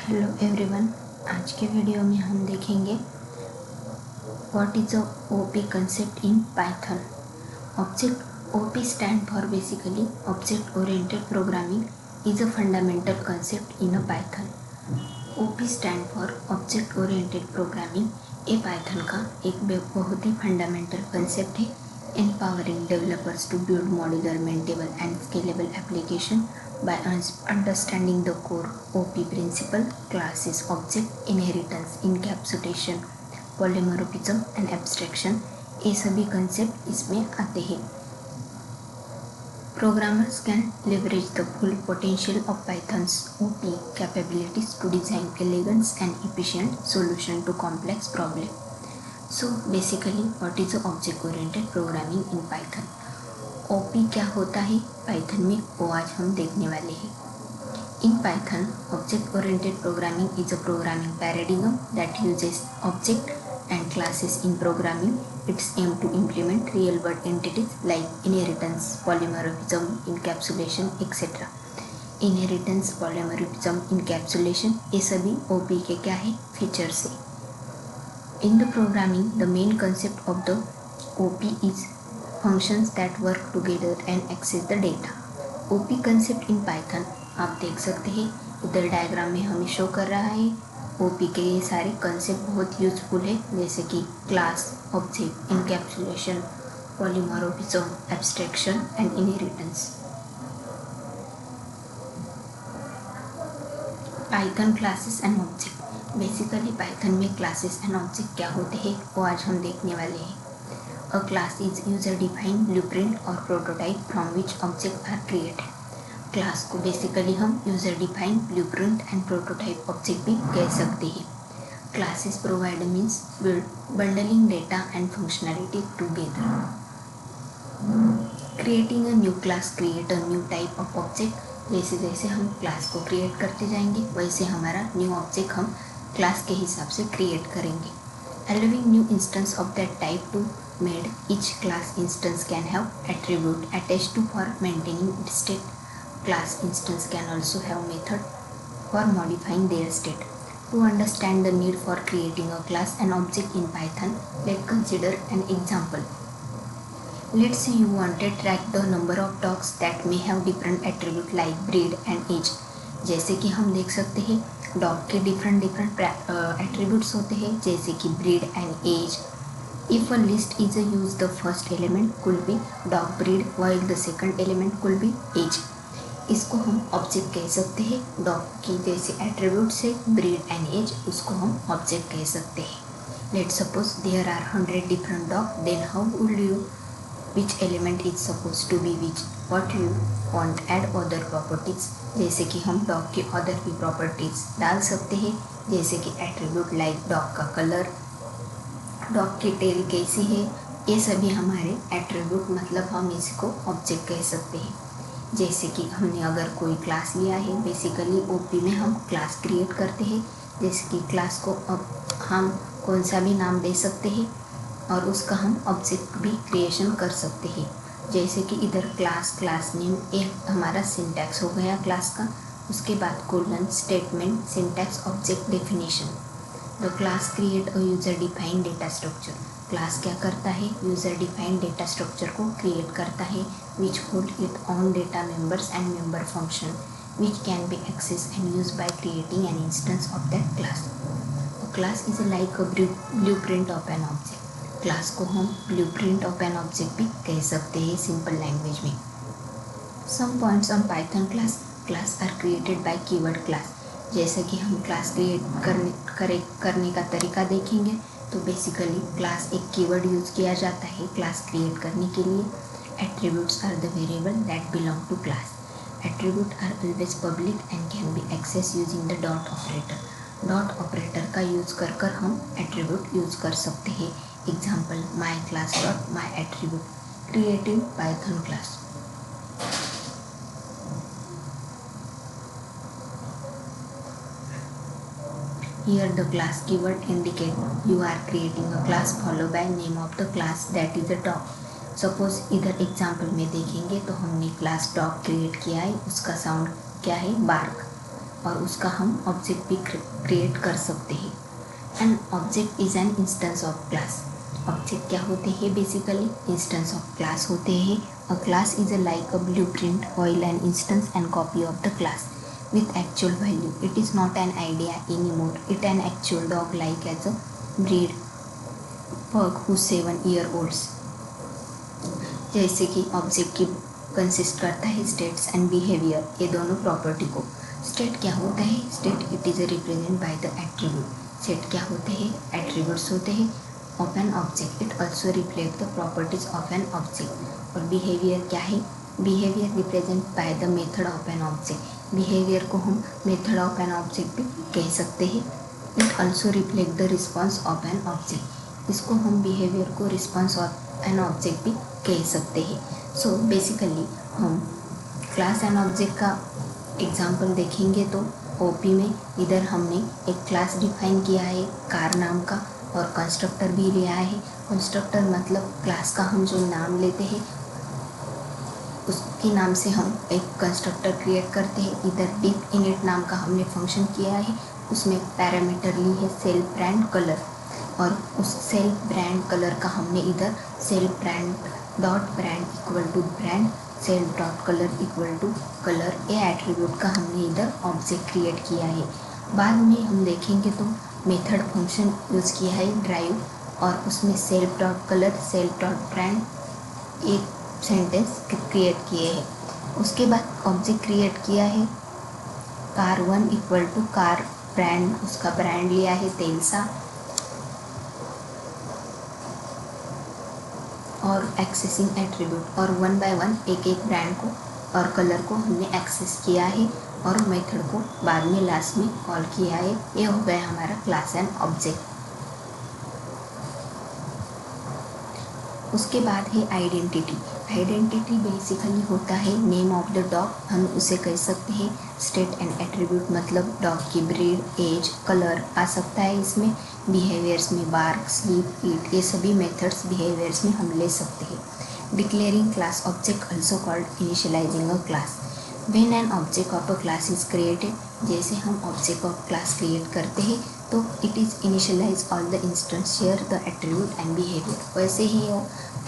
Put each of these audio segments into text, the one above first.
Hello everyone. आज के video में हम देखेंगे what is a OP concept in Python. Object OP stand for basically object oriented programming is a fundamental concept in a Python. OP stand for object oriented programming ये Python का एक बहुत ही fundamental concept है, empowering developers to build modular, maintainable and scalable application by understanding the core OP principle, classes, object, inheritance, encapsulation, polymorphism and abstraction। ये सभी concept इसमें आते हैं। Programmers can leverage the full potential of Python's OP capabilities to design elegant and efficient solution to complex problems। So basically what is object oriented programming in Python. OP क्या होता है Python में, वो आज हम देखने वाले हैं। In Python object oriented programming is a programming paradigm that uses object and classes in programming. It's aim to implement real world entities like inheritance, polymorphism, encapsulation etcetera. Inheritance, polymorphism, encapsulation ये सभी OP के क्या है, features है। In the programming, the main concept of the OP is functions that work together and access the data। OP concept in Python आप देख सकते हैं, इधर डायग्राम में हमें शो कर रहा है। OP के ये सारे कंसेप्ट बहुत यूजफुल है, जैसे कि class, object, encapsulation, polymorphism, abstraction and inheritance. Python classes and object. Basically Python में क्लासेस एंड ऑब्जेक्ट क्या होते हैं वो आज हम देखने वाले हैं। A class is user defined blueprint और prototype from which object are created. Class को बेसिकली हम user defined blueprint and prototype object भी कह सकते हैं। Classes provide means bundling data and functionality together. Creating a new class create a new type of object. जैसे जैसे हम class को क्रिएट करते जाएंगे वैसे हमारा न्यू ऑब्जेक्ट हम क्लास के हिसाब से क्रिएट करेंगे। Allowing new instance of that type to made. Each class instance can have attribute attached to for maintaining its state. Class instance can also have method for modifying their state. To understand the need for creating a class and object in Python, let consider an example. Let's say you want to track the number of dogs that may have different attribute like breed and age। जैसे कि हम देख सकते हैं dog के different attributes होते हैं, जैसे कि breed and age. If a list is use the first element could be dog breed while the second element could be age. इसको हम ऑब्जेक्ट कह सकते हैं। डॉग की जैसे एट्रीब्यूट्स है ब्रीड एंड एज, उसको हम ऑब्जेक्ट कह सकते हैं। Let suppose there are 100 different dog, then how would you which element is supposed to be which, what you want add other properties। जैसे कि हम डॉग की अदर भी प्रॉपर्टीज डाल सकते हैं, जैसे कि एट्रीब्यूट लाइक डॉग का कलर, डॉग की टेल कैसी है, ये सभी हमारे एट्रीब्यूट, मतलब हम इसको ऑब्जेक्ट कह सकते हैं। जैसे कि हमने अगर कोई क्लास लिया है, बेसिकली ओपी में हम क्लास क्रिएट करते हैं, जैसे कि क्लास को अब हम कौन सा भी नाम दे सकते हैं और उसका हम ऑब्जेक्ट भी क्रिएशन कर सकते हैं। जैसे कि इधर क्लास नेम एक हमारा सिंटैक्स हो गया क्लास का, उसके बाद colon, statement, syntax, object, definition. The class create a user defined data structure. Class क्या करता है, यूजर डिफाइंड डेटा स्ट्रक्चर को क्रिएट करता है, which hold it on data members and member function which can be access and use by creating an instance of that class. Class is like a blueprint of an object. Class को हम blueprint of an object भी कह सकते हैं simple language में। Some points on Python class. Class are created by keyword class. जैसे कि हम क्लास क्रिएट करने का तरीका देखेंगे तो बेसिकली क्लास एक कीवर्ड यूज किया जाता है क्लास क्रिएट करने के लिए। Attributes are the variable that belong to class. Attribute are always public and can be access using the dot operator. Dot operator का यूज कर हम एट्रीब्यूट यूज कर सकते हैं। Example, my class dot my attribute, creating Python class। Here the class keyword indicate you are creating a class followed by name of the class that is a dog। Suppose इधर example में देखेंगे तो हमने class dog create किया है, उसका sound क्या है, बार्क। और उसका हम ऑब्जेक्ट भी क्रिएट कर सकते हैं। An object is an instance of class. Object क्या होते हैं? बेसिकली इंस्टेंस ऑफ क्लास होते हैं। A class is like a blueprint while an instance and copy of the class with actual value. It is not an idea anymore. It an actual dog like as a breed pug who's 7 year olds. जैसे कि object की consist करता है states and behaviour, ये दोनों property को। State क्या होता है? State it is represent by the attribute. State क्या होते हैं? एट्रीब्यूट्स होते हैं of an object. It also reflect the properties of an object. और बिहेवियर क्या है? Behaviour represent by the method of an object. Behaviour को हम मेथड ऑफ एन ऑब्जेक्ट भी कह सकते हैं। It also reflect the response of an object. इसको हम बिहेवियर को रिस्पॉन्स ऑफ एन ऑब्जेक्ट भी कह सकते हैं। सो बेसिकली हम क्लास एंड ऑब्जेक्ट का एग्जाम्पल देखेंगे तो ओपी में इधर हमने एक क्लास डिफाइन किया है कार नाम का, और कंस्ट्रक्टर भी लिया है। कंस्ट्रक्टर मतलब क्लास का हम जो नाम लेते हैं उसके नाम से हम एक कंस्ट्रक्टर क्रिएट करते हैं। इधर डिफ इनिट नाम का हमने फंक्शन किया है, उसमें पैरामीटर ली है सेल्फ ब्रांड कलर, और उस सेल्फ ब्रांड कलर का हमने इधर self brand dot brand equal to brand self dot colour equal to colour, ये एट्रीब्यूट का हमने इधर ऑब्जेक्ट क्रिएट किया है। बाद में हम देखेंगे तो मेथड फंक्शन यूज़ किया है ड्राइव, और उसमें self dot colour self dot brand एक सेंटेंस क्रिएट किए हैं। उसके बाद ऑब्जेक्ट क्रिएट किया है car 1 equal to car brand, उसका ब्रांड लिया है तेलसा, और एक्सेसिंग एट्रीब्यूट, और 1 बाय 1 एक एक ब्रांड को और कलर को हमने एक्सेस किया है, और मेथड को बाद में लास्ट में कॉल किया है। ये हो गया हमारा क्लास एंड ऑब्जेक्ट। उसके बाद है आइडेंटिटी। आइडेंटिटी बेसिकली होता है नेम ऑफ द डॉग, हम उसे कह सकते हैं स्टेट एंड एट्रीब्यूट, मतलब डॉग की ब्रीड, एज, कलर आ सकता है इसमें। बिहेवियर्स में बार्क, स्लीप, ईट, ये सभी मेथड्स बिहेवियर्स में हम ले सकते हैं। Declaring class object also called initialising a class. When an object of a class is created, जैसे हम ऑब्जेक्ट ऑफ क्लास क्रिएट करते हैं तो it is initialise all the instance share the attribute and behaviour. वैसे ही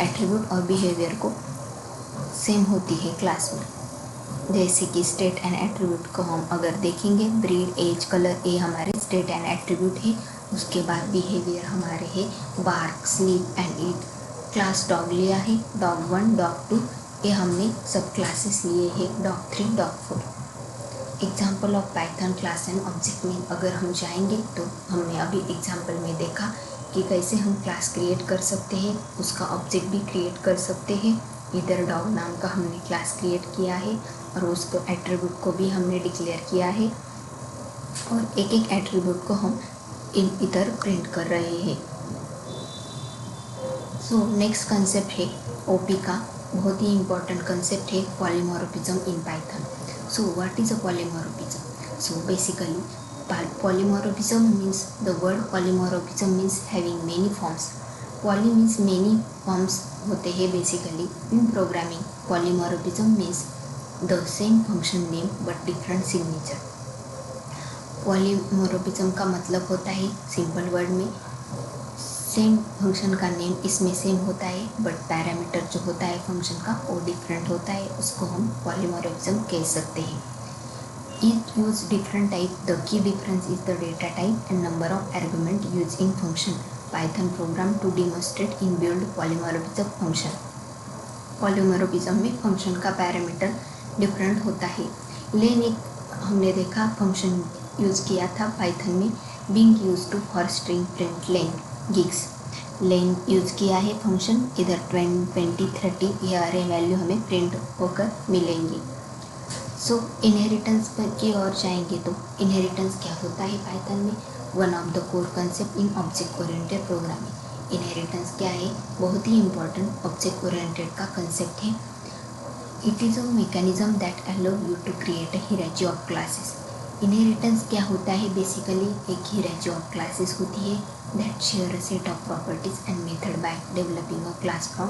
attribute और behaviour को same होती है क्लास में। जैसे कि स्टेट एंड एट्रीब्यूट को हम अगर देखेंगे, ब्रीड, एज, कलर, ये हमारे स्टेट एंड एट्रीब्यूट है। उसके बाद बिहेवियर हमारे है bark, sleep and eat. Class dog लिया है, डॉग 1, डॉग 2, ये हमने सब क्लासेस लिए हैं, dog 3, dog 4। Example of Python class and object में अगर हम जाएंगे तो हमने अभी एग्जाम्पल में देखा कि कैसे हम क्लास क्रिएट कर सकते हैं, उसका ऑब्जेक्ट भी क्रिएट कर सकते हैं। इधर डॉग नाम का हमने क्लास क्रिएट किया है, और उसको एट्रीब्यूट को भी हमने डिक्लेयर किया है, और एक एक एट्रीब्यूट को हम इधर प्रिंट कर रहे हैं। सो नेक्स्ट कंसेप्ट है ओपी का, बहुत ही इम्पोर्टेंट कंसेप्ट है polymorphism in Python. So what is a polymorphism? So basically polymorphism means, the word polymorphism means having many forms. Poly means many forms होते हैं basically in programming. Polymorphism means the same function name but different signature. Polymorphism का मतलब होता है simple word में same function का name इसमें same होता है, बट पैरामीटर जो होता है फंक्शन का वो डिफरेंट होता है, उसको हम पॉलीमॉर्फिज्म कह सकते हैं। Each use different type. The key difference is the data type and number of argument used in function. Python program to demonstrate inbuilt polymorphism function. Polymorphism में फंक्शन का पैरामीटर डिफरेंट होता है। लेन एक हमने देखा फंक्शन यूज़ किया था Python में, being used to for string print len gigs. Len use किया है फंक्शन, इधर 20, 30 ये अरे वैल्यू हमें प्रिंट होकर मिलेंगी। सो इनहेरिटेंस पर की ओर जाएंगे तो इनहेरिटेंस क्या होता है पाइथन में? One of the core concept in object oriented programming. Inheritance क्या है? बहुत ही इंपॉर्टेंट ऑब्जेक्ट ओरिएंटेड का कंसेप्ट है। It is a mechanism that allow you to create a hierarchy of classes. Inheritance क्या होता है? बेसिकली एक हियरार्ची ऑफ क्लासेस होती है that share a set of properties and method by developing a class from.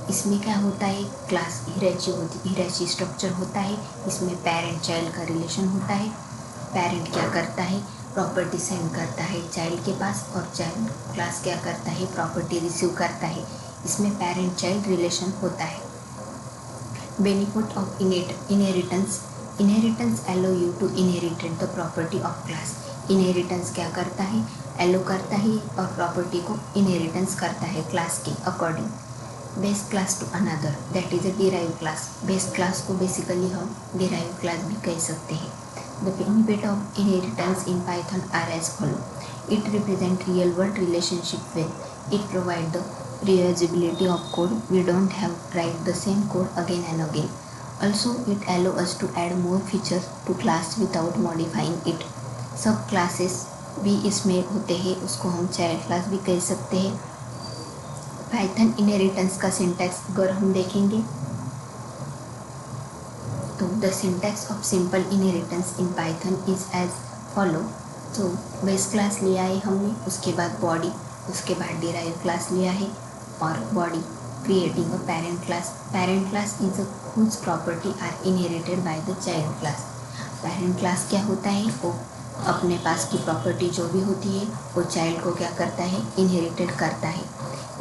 इसमें क्या होता है? क्लास हियरार्ची होती, हियरार्ची स्ट्रक्चर होता है, इसमें पेरेंट चाइल्ड का रिलेशन होता है, पेरेंट क्या करता है, प्रॉपर्टी सेंड करता है चाइल्ड के पास, और चाइल्ड क्लास क्या करता है, प्रॉपर्टी रिसीव करता है। इसमें पेरेंट चाइल्ड रिलेशन होता है। Benefit of inheritance. Inheritance allow you to inherited the property of class. Inheritance क्या करता है, एलो करता है और प्रॉपर्टी को इनहेरिटेंस करता है क्लास के according. Base class to another, that is a derive class. Base class को बेसिकली हम डिराइव क्लास भी कह सकते हैं। The benefit of inheritance in Python are as follow. It represent real world relationship with, it provide the reusability of code. We don't have to write the same code again and again. Also, it allows us to add more features to class without modifying it. सब classes भी इसमें होते हैं, उसको हम child class भी कह सकते हैं। पाइथन इनहेरिटेंस का सिंटैक्स अगर हम देखेंगे तो the syntax of simple inheritance in Python is as follow. तो बेस क्लास लिया है हमने, उसके बाद बॉडी, उसके बाद डिराइव क्लास लिया है और body creating a parent class. Parent class is a whose property are inherited by the child class. Parent class क्या होता है, वो अपने पास की प्रॉपर्टी जो भी होती है वो चाइल्ड को क्या करता है, इनहेरिटेड करता है।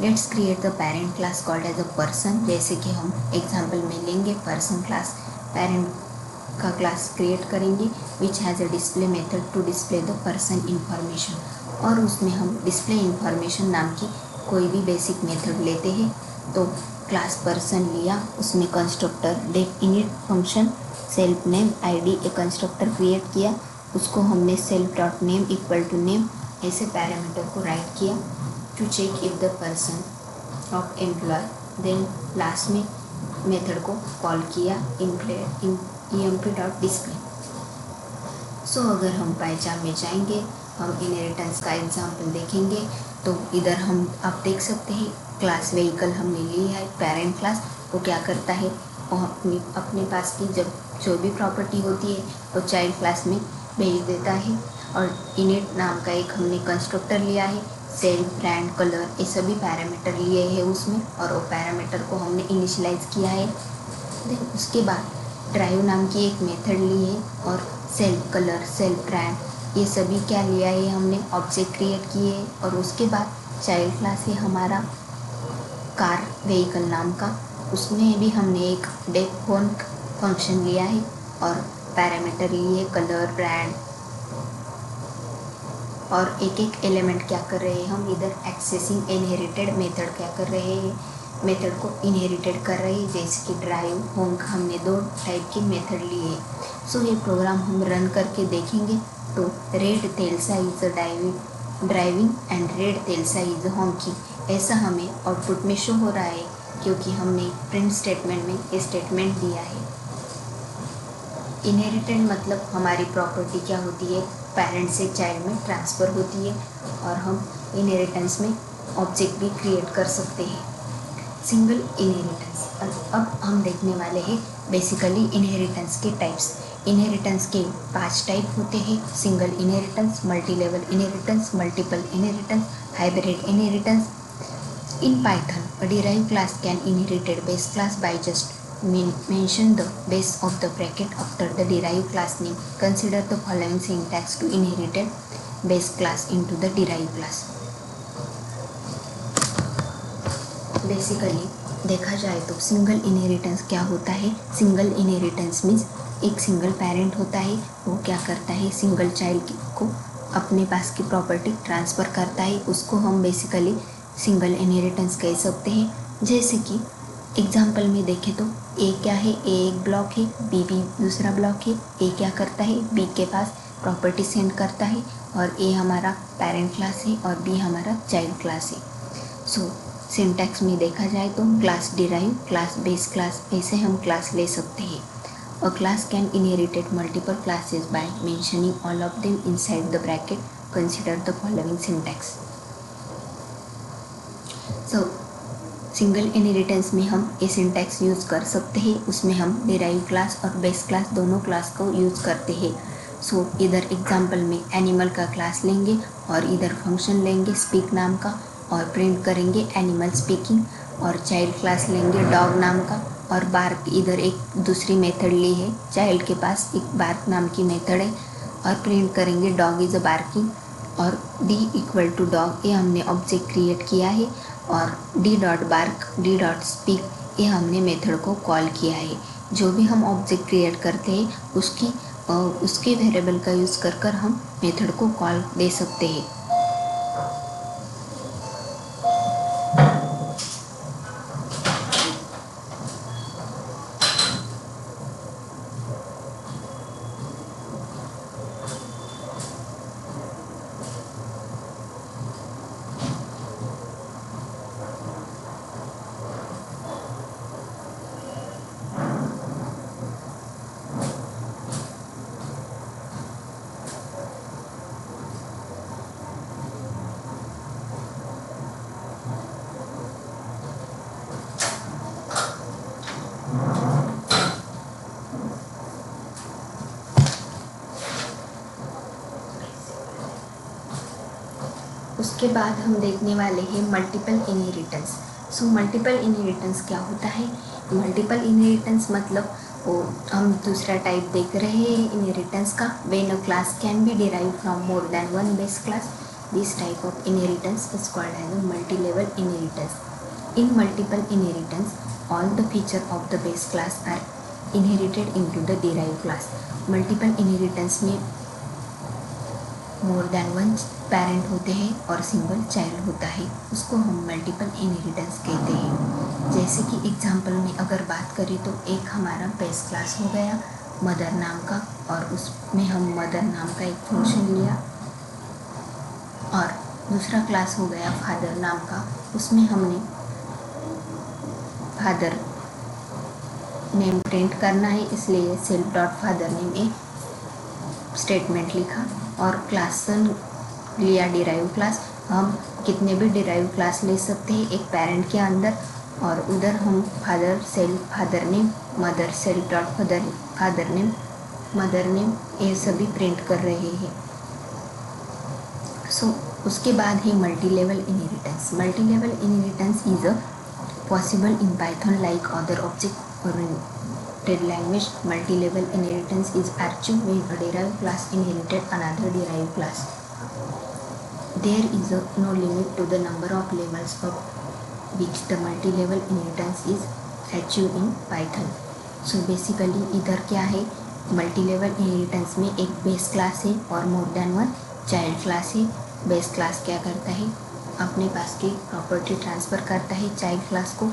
Let's create the parent class called as a person. जैसे कि हम एग्जाम्पल में लेंगे पर्सन क्लास, पेरेंट का क्लास क्रिएट करेंगे which has a display method to display the person information, और उसमें हम डिस्प्ले इंफॉर्मेशन नाम की कोई भी बेसिक मेथड लेते हैं। तो क्लास पर्सन लिया, उसमें constructor def init function self name ID एक कंस्ट्रक्टर क्रिएट किया, उसको हमने self dot name equal to name ऐसे पैरामीटर को राइट किया to check if the person of employ. Then last में मेथड को कॉल किया empty डॉट डिस्प्ले। सो अगर हम पाइथन में जाएंगे, हम इनहेरिटेंस का एग्जाम्पल देखेंगे तो इधर हम आप देख सकते हैं क्लास व्हीकल हमने ली है। पेरेंट क्लास वो क्या करता है, वो अपने पास की जब जो भी प्रॉपर्टी होती है वो चाइल्ड क्लास में भेज देता है। और इनिट नाम का एक हमने कंस्ट्रक्टर लिया है, सेल्फ ब्रांड कलर ये सभी पैरामीटर लिए हैं उसमें, और वो पैरामीटर को हमने इनिशियलाइज किया है। देन उसके बाद ड्राइव नाम की एक मेथड ली है, और सेल्फ कलर सेल्फ ब्रांड ये सभी क्या लिया है हमने, ऑब्जेक्ट क्रिएट किए है। और उसके बाद चाइल्ड क्लास है हमारा कार व्हीकल नाम का, उसमें भी हमने एक डेफ फोन फंक्शन लिया है और पैरामीटर लिए कलर ब्रांड, और एक एक एलिमेंट क्या कर रहे हैं हम इधर एक्सेसिंग इनहेरिटेड मेथड क्या कर रहे हैं, मेथड को इनहेरिटेड कर रहे हैं। जैसे कि ड्राइव होम का हमने दो टाइप के मेथड लिए हैं। सो ये प्रोग्राम हम रन करके देखेंगे तो red तेलसा is driving and red तेलसा is हॉन्की ऐसा हमें आउटपुट में शो हो रहा है, क्योंकि हमने प्रिंट स्टेटमेंट में ये स्टेटमेंट दिया है। इनहेरिटेड मतलब हमारी प्रॉपर्टी क्या होती है, पेरेंट से चाइल्ड में ट्रांसफ़र होती है, और हम इनहेरिटेंस में ऑब्जेक्ट भी क्रिएट कर सकते हैं। सिंगल इनहेरिटेंस, अब हम देखने वाले हैं बेसिकली इनहेरिटेंस के टाइप्स। इनहेरिटेंस के 5 टाइप होते हैं, single inheritance, multi level inheritance, multiple inheritance, hybrid inheritance. In Python a derived class can inherit base class by just mention the base of the bracket after the derived class name. Consider the following syntax to inherit base class into the derived class. Basically देखा जाए तो single inheritance क्या होता है, single inheritance means एक single parent होता है, वो क्या करता है सिंगल चाइल्ड को अपने पास की प्रॉपर्टी ट्रांसफ़र करता है, उसको हम बेसिकली सिंगल इनहेरिटेंस कह सकते हैं। जैसे कि एग्जाम्पल में देखें तो ए क्या है, ए एक ब्लॉक है, बी दूसरा ब्लॉक है। ए क्या करता है, बी के पास प्रॉपर्टी सेंड करता है, और ए हमारा पेरेंट क्लास है और बी हमारा चाइल्ड क्लास है। सो सिंटैक्स में देखा जाए तो class derive, class base class, ऐसे हम क्लास ले सकते हैं। A class can inherited multiple classes bye mentioning all of them inside the bracket. Consider the following syntax. So single inheritance में हम ये सिंटैक्स यूज़ कर सकते हैं, उसमें हम डिराइव क्लास और बेस क्लास दोनों क्लास को यूज़ करते हैं। सो इधर एग्जाम्पल में एनिमल का क्लास लेंगे और इधर फंक्शन लेंगे स्पीक नाम का और प्रिंट करेंगे एनिमल स्पीकिंग, और चाइल्ड क्लास लेंगे डॉग नाम का, और बार्क इधर एक दूसरी मेथड ली है, चाइल्ड के पास एक बार्क नाम की मेथड है, और प्रिंट करेंगे डॉग इज़ अ बार्किंग, और डी इक्वल टू डॉग ये हमने ऑब्जेक्ट क्रिएट किया है, और D dot bark D dot speak ये हमने मेथड को कॉल किया है। जो भी हम ऑब्जेक्ट क्रिएट करते हैं उसके वेरिएबल का यूज़ कर हम मेथड को कॉल दे सकते हैं। उसके बाद हम देखने वाले हैं multiple inheritance. So multiple inheritance क्या होता है? मल्टीपल इनहेरिटेंस मतलब हम दूसरा टाइप देख रहे हैं इनहेरिटेंस का। When a class can be derive from more than one base class, this type of inheritance is called as a multi level inheritance. In multiple inheritance all the feature of the base class are inherited into the derive class. Multiple inheritance में more than one parent होते हैं और single child होता है, उसको हम multiple inheritance कहते हैं। जैसे कि एग्जांपल में अगर बात करें तो एक हमारा बेस क्लास हो गया मदर नाम का, और उसमें हम मदर नाम का एक फंक्शन लिया, और दूसरा क्लास हो गया फादर नाम का, उसमें हमने फादर नेम प्रिंट करना है, इसलिए सेल्फ डॉट फादर नेम एक स्टेटमेंट लिखा, और क्लास लिया डिराइव क्लास। हम कितने भी डिराइव क्लास ले सकते हैं एक पेरेंट के अंदर, और उधर हम father self father name, mother self dot father name, mother name ये सभी प्रिंट कर रहे हैं। सो उसके बाद है multi level inheritance. Multi level inheritance is a possible in Python like other object oriented language. Multi-level inheritance is achieved when a derived class inherited another derived class. There is no limit to the number of levels of which the multi-level inheritance is achieved in Python. So basically इधर क्या है, multi-level inheritance में एक base class है और more than one child class है। base class क्या करता है, अपने पास की प्रॉपर्टी ट्रांसफ़र करता है चाइल्ड क्लास को,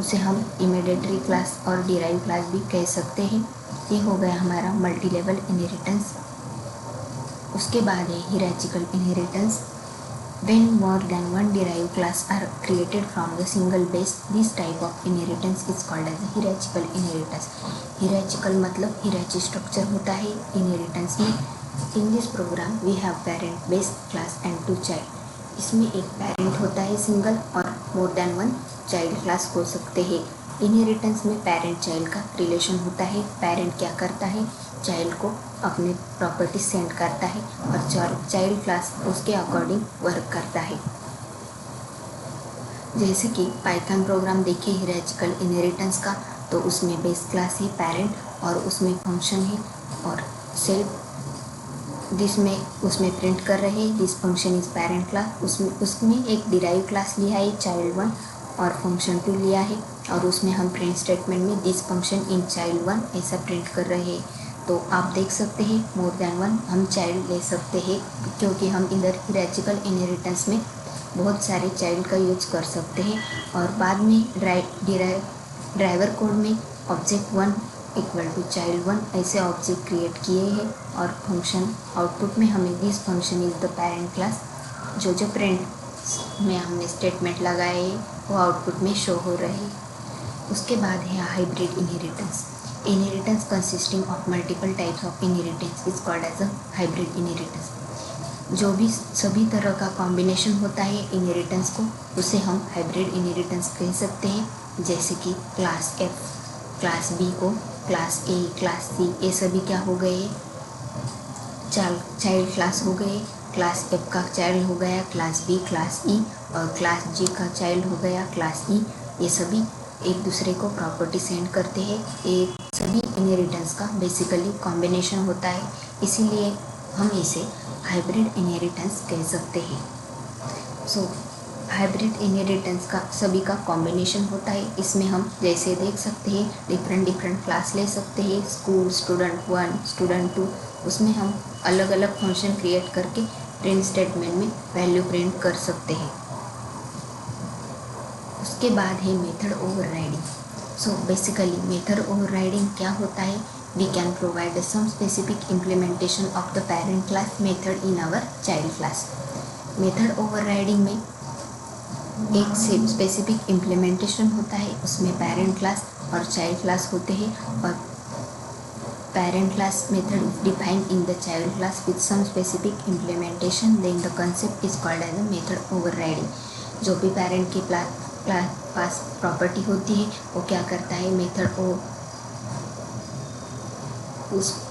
उसे हम इमीडिएटरी क्लास और डिराइव क्लास भी कह सकते हैं। ये हो गया हमारा मल्टी लेवल इनहेरिटेंस। उसके बाद है hierarchical inheritance. When more than one derive class are created from the single base, this type of inheritance is called as hierarchical inheritance. Hierarchical मतलब हिरार्ची स्ट्रक्चर होता है इनहेरिटेंस में। In this program we have parent, base class and two child. इसमें एक parent होता है single और more than one child class हो सकते हैं। इनहेरिटेंस में पेरेंट चाइल्ड का रिलेशन होता है। पेरेंट क्या करता है, चाइल्ड को अपने प्रॉपर्टी सेंड करता है और चाइल्ड क्लास उसके अकॉर्डिंग वर्क करता है। जैसे कि पाइथन प्रोग्राम देखिए हिरार्चिकल इनहेरिटेंस का, तो उसमें बेस क्लास है पेरेंट और उसमें फंक्शन है और सेल्फ उसमें प्रिंट कर रहे हैं this function is parent class. उसमें एक डिराइव क्लास लिया है चाइल्ड वन और फंक्शन टू लिया है, और उसमें हम प्रिंट स्टेटमेंट में this function in child one ऐसा प्रिंट कर रहे हैं। तो आप देख सकते हैं मोर देन वन हम चाइल्ड ले सकते हैं, क्योंकि हम इधर हिरार्चिकल इनहेरिटेंस में बहुत सारे चाइल्ड का यूज कर सकते हैं। और बाद में ड्राइवर कोड में object one equal to child one ऐसे ऑब्जेक्ट क्रिएट किए हैं, और फंक्शन आउटपुट में हमें this function is the parent class, जो प्रिंट में हमने स्टेटमेंट लगाए हैं वो आउटपुट में शो हो रहे हैं। उसके बाद है hybrid inheritance. Inheritance consisting of multiple types of inheritance is called as a hybrid inheritance. जो भी सभी तरह का कॉम्बिनेशन होता है इनहेरिटेंस को, उसे हम हाइब्रिड इनहेरिटेंस कह सकते हैं। जैसे कि क्लास एफ क्लास बी को क्लास ए क्लास सी ये सभी क्या हो गए, चाइल्ड क्लास हो गए। क्लास एफ का चाइल्ड हो गया क्लास बी क्लास ई, और क्लास जी का चाइल्ड हो गया क्लास ई। ये सभी एक दूसरे को प्रॉपर्टी सेंड करते हैं। ये सभी इनहेरिटेंस का बेसिकली कॉम्बिनेशन होता है, इसीलिए हम इसे हाइब्रिड इनहेरिटेंस कह सकते हैं। सो हाइब्रिड इनहेरिटेंस का सभी का कॉम्बिनेशन होता है। इसमें हम जैसे देख सकते हैं डिफरेंट क्लास ले सकते हैं, स्कूल, स्टूडेंट 1, स्टूडेंट 2, उसमें हम अलग अलग फंक्शन क्रिएट करके प्रिंट स्टेटमेंट में वैल्यू प्रिंट कर सकते हैं। उसके बाद है method overriding. So basically method overriding क्या होता है? We can provide some specific implementation of the parent class method in our child class. Method overriding में एक से स्पेसिफिक इम्प्लीमेंटेशन होता है, उसमें पेरेंट क्लास और चाइल्ड क्लास होते हैं, और parent class method is defined in the child class with some specific implementation, then the concept is called as a method overriding. जो भी पेरेंट के पास प्रॉपर्टी होती है वो क्या करता है, मेथड ओ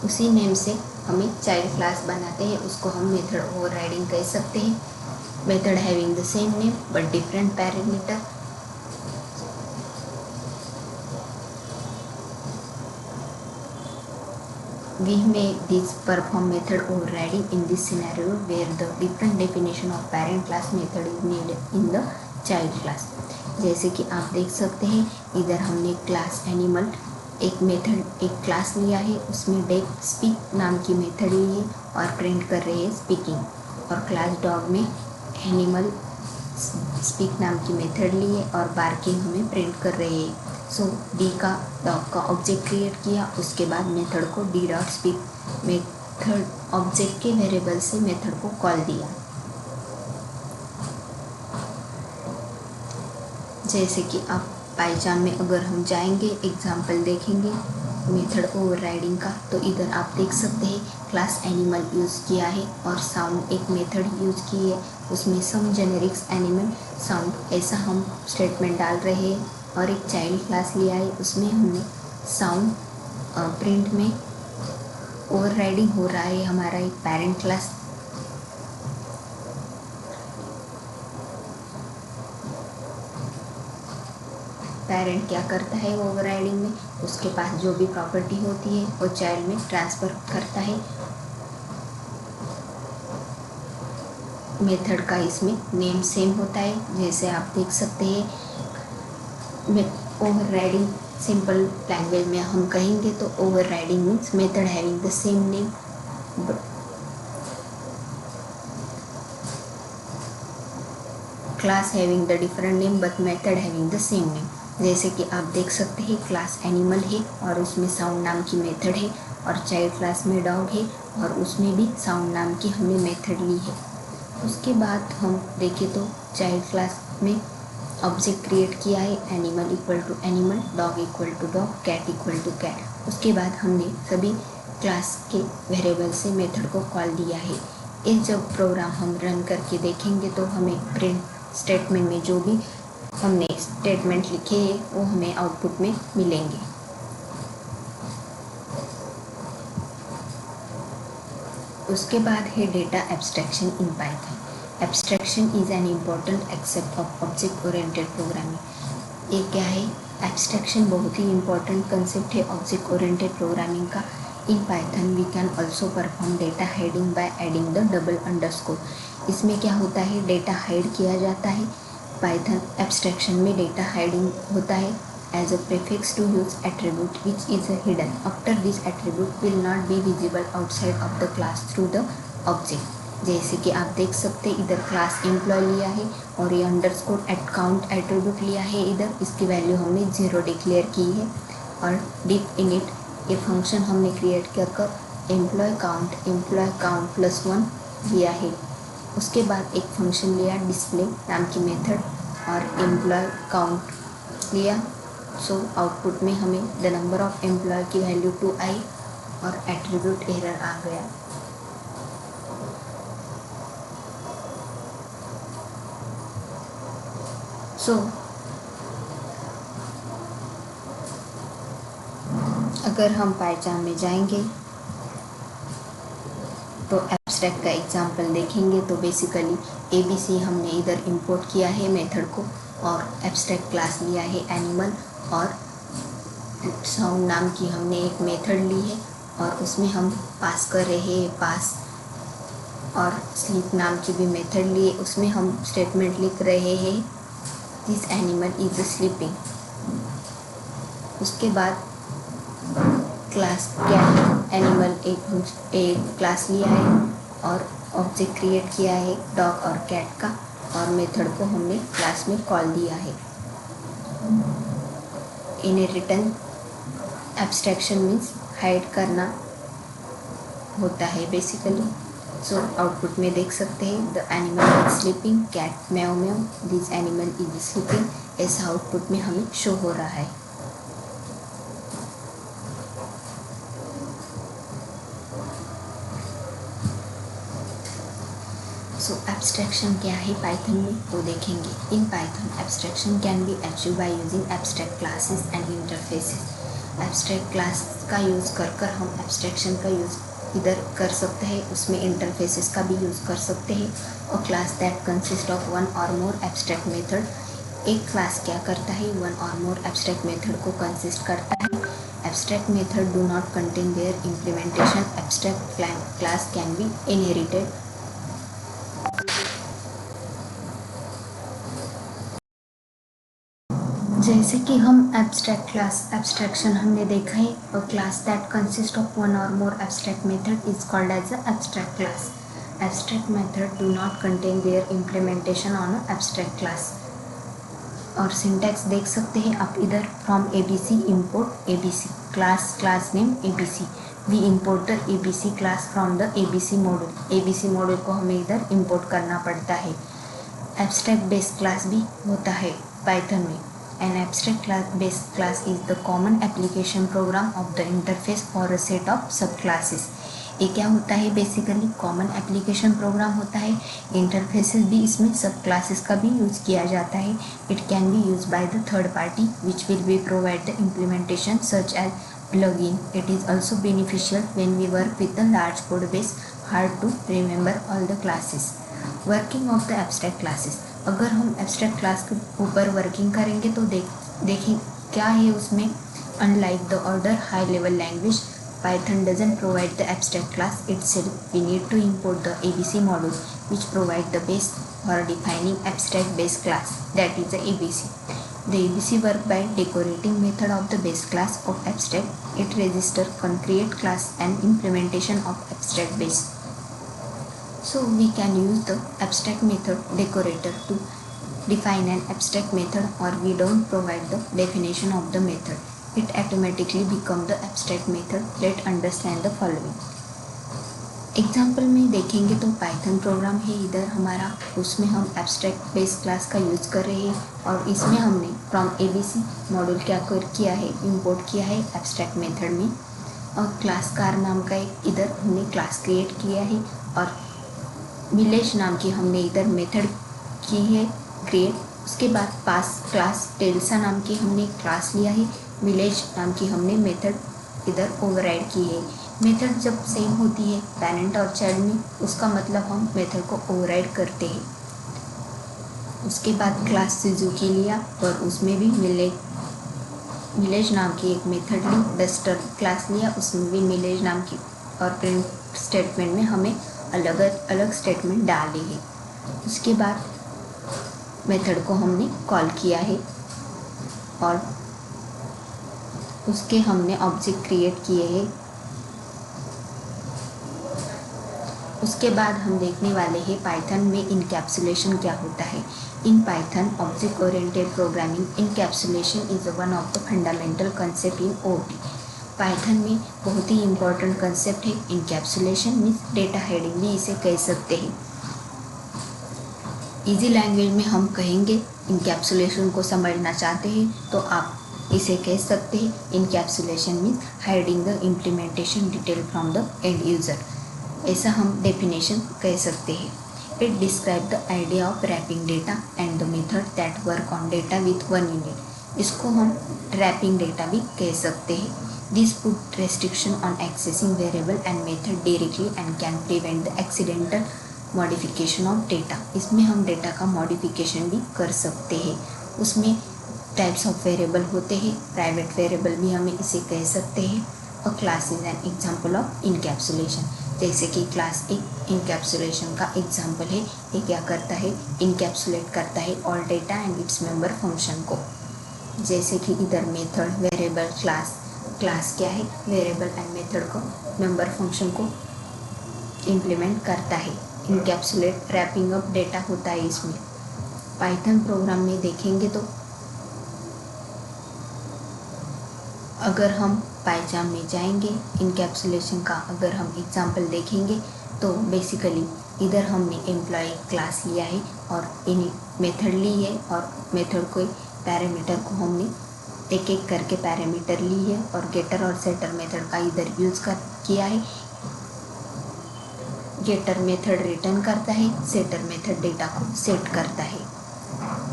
उसी नेम से हमें चाइल्ड क्लास बनाते हैं, उसको हम मेथड ओवरराइडिंग कह सकते हैं। Method having the same name but different parameter. We may this perform method overriding in this scenario where the different definition of parent class method is needed in the child class। जैसे कि आप देख सकते हैं इधर हमने class animal एक method एक क्लास लिया है, उसमें डेक स्पीक नाम की मेथड ली है और प्रिंट कर रहे हैं स्पीकिंग, और क्लास डॉग में एनिमल स्पीक नाम की मेथड ली है और बार्किंग हमें प्रिंट कर रहे हैं। सो डी का डॉग का ऑब्जेक्ट क्रिएट किया, उसके बाद मेथड को D dot speak method object के वेरिएबल से मेथड को कॉल दिया। जैसे कि आप पाइचाम में अगर हम जाएंगे एग्जाम्पल देखेंगे मेथड ओवरराइडिंग का, तो इधर आप देख सकते हैं क्लास एनिमल यूज़ किया है और साउंड एक मेथड यूज़ की है, उसमें सम जेनेरिक्स एनिमल साउंड ऐसा हम स्टेटमेंट डाल रहे हैं, और एक चाइल्ड क्लास लिया है उसमें हमने साउंड प्रिंट में ओवरराइडिंग हो रहा है हमारा एक पेरेंट क्लास। पेरेंट क्या करता है ओवरराइडिंग में, उसके पास जो भी प्रॉपर्टी होती है वो चाइल्ड में ट्रांसफ़र करता है। मेथड का इसमें नेम सेम होता है, जैसे आप देख सकते हैं ओवरराइडिंग सिंपल लैंग्वेज में हम कहेंगे तो overriding means method having the same name class having the different name but method having the same name. जैसे कि आप देख सकते हैं क्लास एनिमल है और उसमें साउंड नाम की मेथड है, और चाइल्ड क्लास में डॉग है और उसमें भी साउंड नाम की हमने मेथड ली है। उसके बाद हम देखें तो चाइल्ड क्लास में ऑब्जेक्ट क्रिएट किया है animal equal to animal, dog equal to dog, cat equal to cat. उसके बाद हमने सभी क्लास के वेरिएबल से मेथड को कॉल दिया है। इस जब प्रोग्राम हम रन करके देखेंगे तो हमें प्रिंट स्टेटमेंट में जो भी हमने स्टेटमेंट लिखे हैं वो हमें आउटपुट में मिलेंगे। उसके बाद है data abstraction in Python. Abstraction is an important aspect of object oriented programming. ये क्या है? एब्स्ट्रैक्शन बहुत ही इम्पॉर्टेंट कंसेप्ट है ऑब्जेक्ट ओरिएंटेड प्रोग्रामिंग का। In Python we can also perform data hiding by adding the double underscore. इसमें क्या होता है, डेटा हाइड किया जाता है। पाइथन एब्स्ट्रैक्शन में डेटा हाइडिंग होता है as a prefix to use attribute which is hidden after this attribute will not be visible outside of the class through the object। जैसे कि आप देख सकते हैं इधर क्लास एम्प्लॉय लिया है और ये अंडरस्कोर काउंट एट्रीब्यूट लिया है, इधर इसकी वैल्यू हमने 0 डिक्लेयर की है। और डिप इनिट ये फंक्शन हमने क्रिएट कर एम्प्लॉय काउंट प्लस 1 लिया है। उसके बाद एक फंक्शन लिया डिस्प्ले नाम की मेथड और एम्प्लॉय काउंट लिया। सो आउटपुट में हमें द नंबर ऑफ एम्प्लॉय की वैल्यू 2 आई और एट्रीब्यूट एरर आ गया। सो अगर हम पाइथन में जाएंगे तो एब्स्ट्रैक्ट का एग्जांपल देखेंगे तो बेसिकली ABC हमने इधर इंपोर्ट किया है मेथड को, और एब्स्ट्रैक्ट क्लास लिया है एनिमल, और साउंड नाम की हमने एक मेथड ली है और उसमें हम पास कर रहे हैं पास और स्लीप नाम की भी मेथड लिए, उसमें हम स्टेटमेंट लिख रहे हैं दिस एनिमल इज स्लीपिंग। उसके बाद क्लास कैट एनिमल एक क्लास लिया है और ऑब्जेक्ट क्रिएट किया है डॉग और कैट का, और मेथड को हमने क्लास में कॉल दिया है। इनहेरिटेंस एब्स्ट्रैक्शन मीन्स हाइड करना होता है बेसिकली। सो आउटपुट में देख सकते हैं the animal is sleeping, cat म्याऊ म्याऊ, दिस एनिमल इज स्लीपिंग, ऐसा आउटपुट में हमें शो हो रहा है। सो एब्स्ट्रैक्शन क्या है पाइथन में वो देखेंगे। इन Python abstraction can be achieve by using abstract classes and interfaces. Abstract class का यूज़ कर हम एब्स्ट्रैक्शन का यूज़ इधर कर सकते हैं, उसमें इंटरफेसेस का भी यूज़ कर सकते हैं। और class that consist of one और मोर एब्स्ट्रैक्ट मेथड, एक क्लास क्या करता है, वन और मोर एब्स्ट्रैक्ट मेथड को कंसिस्ट करता है। Abstract method do not contain there implementation, abstract class can be inherited. जैसे कि हम एब्स्ट्रैक्ट क्लास एब्स्ट्रैक्शन हमने देखा है, और class that consist of one और more abstract method is called as a abstract class. Abstract method do not contain there implementation on a abstract class. और syntax देख सकते हैं आप इधर, from ABC import ABC class name ABC, we import the ABC class from the ABC module। ABC module को हमें इधर import करना पड़ता है। एब्स्ट्रैक्ट बेस क्लास भी होता है पाइथन में। An abstract based class is the common application program of the interface for a set of subclasses। ये क्या होता है बेसिकली, कॉमन एप्लीकेशन प्रोग्राम होता है। इंटरफेसेस भी इसमें सब क्लासेस का भी यूज़ किया जाता है। It can be use by the third party which will be provide the implementation such as plugin। It is also beneficial when we work with a large code base, hard to remember all the classes। Working of the abstract classes, अगर हम abstract class के ऊपर working करेंगे तो देखें क्या है उसमें। Unlike the order high level language, Python doesn't provide the abstract class itself। We need to import the ABC module which provide the base for defining abstract base class, that is the ABC। The ABC work by decorating method of the base class of abstract, it register concrete class and implementation of abstract base। So we can use the abstract method decorator to define an abstract method, or we don't provide the definition of the method, it automatically become the abstract method। Let's understand the following। Example में देखेंगे तो Python programme है इधर हमारा, उसमें हम abstract base class का use कर रहे हैं, और इसमें हमने फ्रॉम ABC मॉड्यूल क्या किया है, इंपोर्ट किया है एब्स्ट्रैक्ट मेथड में। और क्लास कार नाम का एक इधर हमने क्लास क्रिएट किया है, और विलेज नाम की हमने इधर मेथड की है क्रिएट। उसके बाद पास क्लास टेल्सा नाम की हमने क्लास लिया है, विलेज नाम की हमने मेथड इधर ओवरराइड की है। मेथड जब सेम होती है पैरेंट और चाइल्ड में, उसका मतलब हम मेथड को ओवरराइड करते हैं। उसके बाद क्लास सुजुकी लिया, और उसमें भी विलेज नाम की एक मेथड ली। डस्टर क्लास लिया, उसमें भी विलेज नाम की, और प्रिंट स्टेटमेंट में हमें अलग अलग स्टेटमेंट डाले हैं। उसके बाद मेथड को हमने कॉल किया है, और उसके हमने ऑब्जेक्ट क्रिएट किए हैं। उसके बाद हम देखने वाले हैं पाइथन में इनकैप्सुलेशन क्या होता है। इन Python object oriented programming encapsulation is one of the fundamental concept in OOP। Python में बहुत ही इम्पोर्टेंट कंसेप्ट है इनकैप्सुलेशन, मीन्स डेटा हेडिंग भी इसे कह सकते हैं। इजी लैंग्वेज में हम कहेंगे इनकैप्सुलेशन को समझना चाहते हैं तो आप इसे कह सकते हैं encapsulation means hiding the implementation detail from the end user, ऐसा हम डेफिनेशन कह सकते हैं। It describe the idea of wrapping data and the method that work on data with one unit. इसको हम रैपिंग डेटा भी कह सकते हैं। This put restriction on accessing variable and method directly and can prevent the accidental modification of data. इसमें हम data का modification भी कर सकते हैं। उसमें टाइप्स ऑफ वेरिएबल होते हैं, प्राइवेट वेरिएबल भी हमें इसे कह सकते हैं। और class is an example of encapsulation. जैसे कि क्लास एक इनकैप्सुलेशन का एग्जाम्पल है। ये क्या करता है, इनकैप्सुलेट करता है all data and its member function को। जैसे कि इधर मेथड, वेरिएबल, क्लास क्या है, वेरिएबल एंड मेथड को, मेंबर फंक्शन को इम्प्लीमेंट करता है। इनकैप्सुलेट रैपिंग अप डेटा होता है इसमें। पाइथन प्रोग्राम में देखेंगे तो अगर हम पाइथन में जाएंगे, इनकैप्सुलेशन का अगर हम एग्जांपल देखेंगे तो बेसिकली इधर हमने एम्प्लॉय क्लास लिया है और इन मेथड ली है और मेथड को पैरामीटर को हमने एक एक करके पैरामीटर ली है और गेटर और सेटर मेथड का इधर यूज़ किया है। गेटर मेथड रिटर्न करता है, सेटर मेथड डेटा को सेट करता है।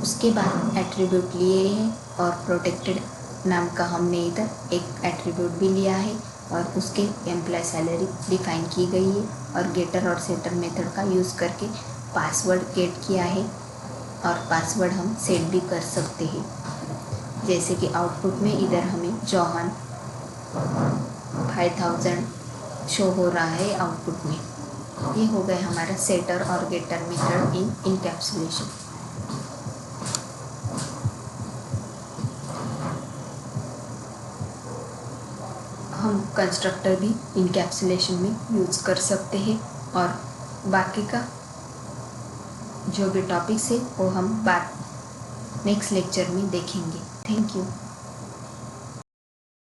उसके बाद एट्रीब्यूट लिए हैं और प्रोटेक्टेड नाम का हमने इधर एक एट्रीब्यूट भी लिया है और उसके एम्प्लॉय सैलरी डिफाइन की गई है और गेटर और सेटर मेथड का यूज़ करके पासवर्ड गेट किया है और पासवर्ड हम सेट भी कर सकते हैं। जैसे कि आउटपुट में इधर हमें जॉहन 5000 शो हो रहा है आउटपुट में। ये हो गए हमारा सेटर और गेटर मेथड इन इनकैप्सुलेशन। हम कंस्ट्रक्टर भी इनकैप्सुलेशन में यूज़ कर सकते हैं और बाकी का जो भी टॉपिक्स है वो हम नेक्स्ट लेक्चर में देखेंगे। Thank you.